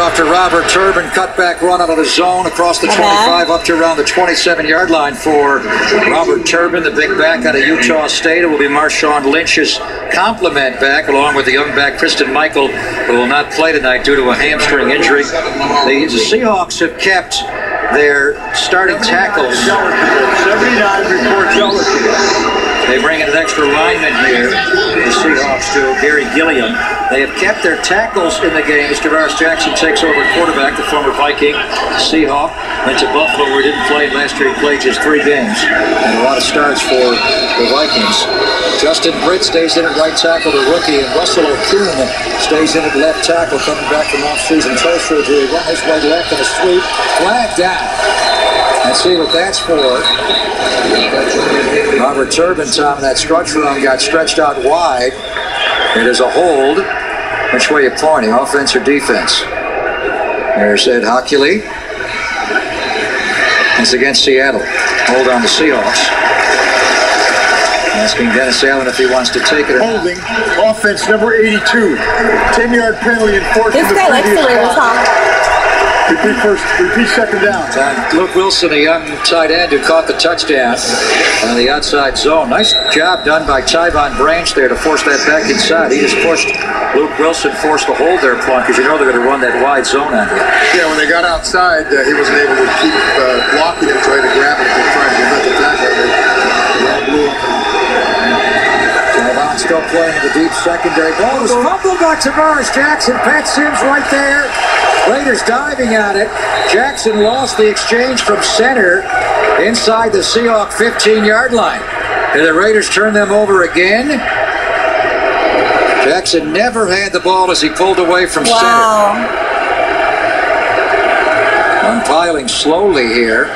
After Robert Turbin, cutback run out of the zone across the 25 up to around the 27-yard line for Robert Turbin, the big back out of Utah State. It will be Marshawn Lynch's complement back, along with the young back Christian Michael, who will not play tonight due to a hamstring injury. The Seahawks have kept their starting tackles. 79 reports eligible. They bring in an extra lineman here, the Seahawks do, Gary Gilliam. They have kept their tackles in the game as Tavares Jackson takes over quarterback, the former Viking Seahawk. Went to Buffalo where he didn't play. Last year he played just 3 games. And a lot of starts for the Vikings. Justin Britt stays in at right tackle, the rookie, and Russell Okung stays in at left tackle, coming back from off-season toe surgery. Run his way left in a sweep. Flag down. Let's see what that's for. Robert Turbin, Tom, that stretch run got stretched out wide. It is a hold. Which way are you pointing, offense or defense? There's Ed Hockley. It's against Seattle. Hold on the Seahawks. Asking Dennis Allen if he wants to take it or holding, not. Offense number 82. 10-yard penalty enforced. This guy likes to lose, huh? Repeat second down. Luke Wilson, a young tight end who caught the touchdown on the outside zone. Nice job done by Tyvon Branch there to force that back inside. He just pushed Luke Wilson, forced the hold there, Plunk, because you know they're going to run that wide zone on you. Yeah, when they got outside, he wasn't able to keep blocking him, trying to grab him and trying to prevent the tackle. Tyvon still playing in the deep secondary. Ball was fumbled by Tavares Jackson. Pat Sims right there. Raiders diving at it. Jackson lost the exchange from center inside the Seahawk 15-yard line. Did the Raiders turn them over again? Jackson never had the ball as he pulled away from center. Unpiling slowly here.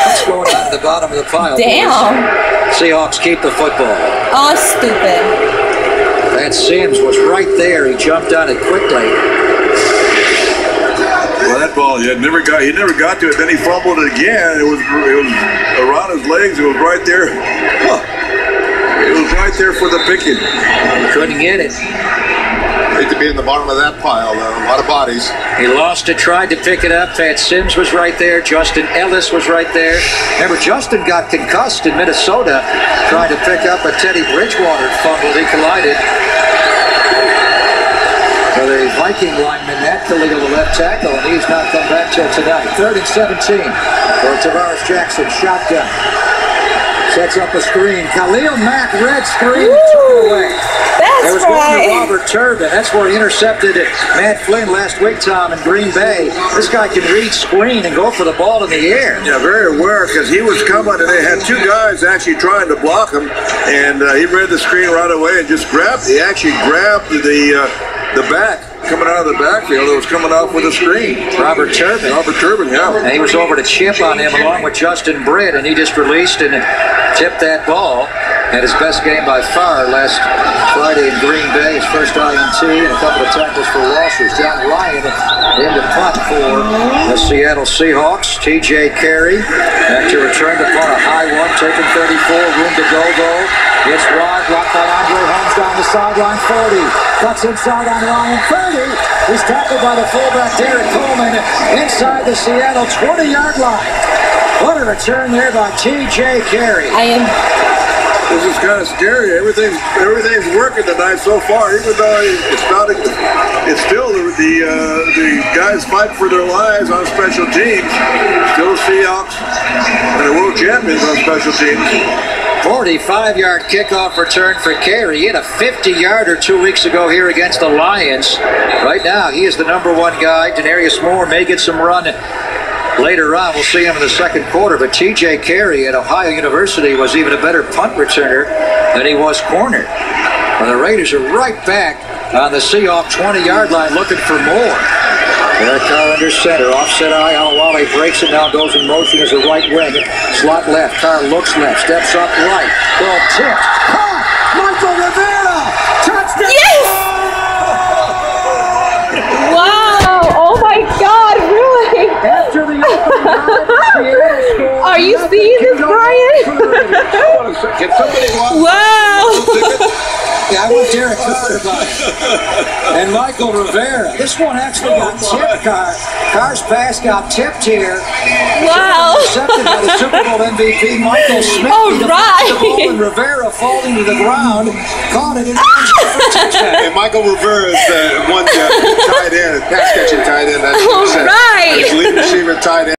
What's going on at the bottom of the pile? Damn. Boys? Seahawks keep the football. Oh, stupid. Pat Sims was right there. He jumped on it quickly. Well, that ball, he never got to it. Then he fumbled it again. It was around his legs. It was right there. It was right there for the picking. He couldn't get it. Hate to be in the bottom of that pile, though. A lot of bodies. He lost it, tried to pick it up. Pat Sims was right there. Justin Ellis was right there. Remember, Justin got concussed in Minnesota trying to pick up a Teddy Bridgewater fumble. He collided. So the Viking lineman, Matt Khalil, the left tackle, and he's not come back till tonight. 3rd and 17 for Tavares Jackson. Shotgun. Sets up a screen. Khalil Mack, red screen, took it away. It was going to Robert Turbin. That's where he intercepted Matt Flynn last week, Tom, in Green Bay. This guy can read screen and go for the ball in the air. Yeah, very aware, because he was coming, and they had 2 guys actually trying to block him, and he read the screen right away and just grabbed. He actually grabbed the back. Coming out of the backfield, it was coming off with a screen. Robert Turbin. Robert Turbin, yeah. And he was over to chip on him along with Justin Britt, and he just released and tipped that ball. Had his best game by far last Friday in Green Bay. His first INT and a couple of tackles for losses. John Ryan in the punt for the Seattle Seahawks. TJ Carey back to return to punt. A high one, taking 34. Room to go, though. It's wide, blocked by Andre Holmes down the sideline, 40. Cuts inside on Ryan, 30. He's tackled by the fullback, Derek Coleman, inside the Seattle 20-yard line. What a return there by T.J. Carey. This is kind of scary. Everything's working tonight so far, even though it's still the guys fight for their lives on special teams. Still Seahawks and the world champions on special teams. 45-yard kickoff return for Carey. He had a 50-yarder 2 weeks ago here against the Lions. Right now, he is the #1 guy. Denarius Moore may get some run later on. We'll see him in the second quarter. But T.J. Carey at Ohio University was even a better punt returner than he was corner. Well, the Raiders are right back on the Seahawk 20-yard line looking for more. Derek Carr under center, offset eye, Alawale breaks it, now goes in motion as a right wing. Slot left, Carr looks left, steps up right. Ball tipped. Caught! Michael Rivera! Touchdown! Yes! Wow! Oh my God, really? After the opening drive, are you seeing this, Brian? Can somebody walk? Wow! Yeah, I want Derek Carr about it. And Michael Rivera. This one actually got tipped. Carr's pass got tipped here. Wow. Intercepted by the Super Bowl MVP, Michael Smith. All right. The ball, and Rivera falling to the ground. Caught it in the touchdown. And Michael Rivera is the one tight end, pass catching tight end. That's All right. Lead receiver tight end.